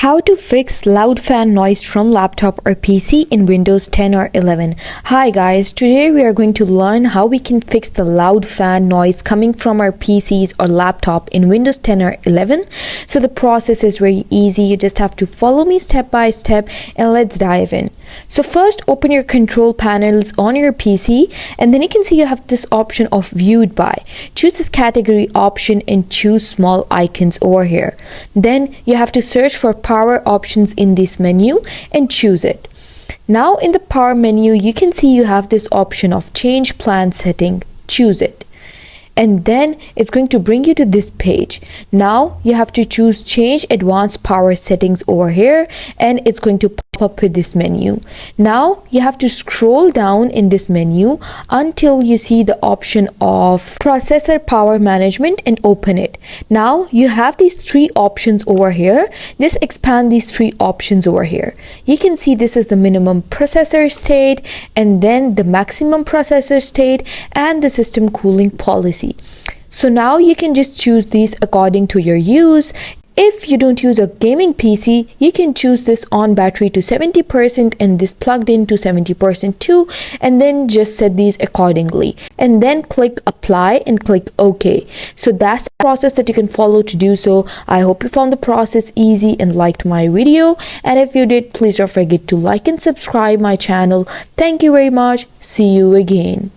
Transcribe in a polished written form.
How to fix loud fan noise from laptop or PC in Windows 10 or 11. Hi guys, today we are going to learn how we can fix the loud fan noise coming from our PCs or laptop in Windows 10 or 11. So the process is very easy. You just have to follow me step by step and let's dive in. So first open your control panels on your PC and then you can see you have this option of viewed by. Choose this category option and choose small icons over here. Then you have to search for power options in this menu and choose it. Now in the power menu you can see you have this option of change plan setting. Choose it. And then it's going to bring you to this page. Now you have to choose change advanced power settings over here and it's going to pop up with this menu. Now you have to scroll down in this menu until you see the option of processor power management and open it. Now you have these three options over here. Just expand these three options over here. You can see this is the minimum processor state and then the maximum processor state and the system cooling policy. So now you can just choose these according to your use. If you don't use a gaming PC, you can choose this on battery to 70% and this plugged in to 70% too, and then just set these accordingly. And then click apply and click OK. So that's the process that you can follow to do so. I hope you found the process easy and liked my video. And if you did, please don't forget to like and subscribe my channel. Thank you very much. See you again.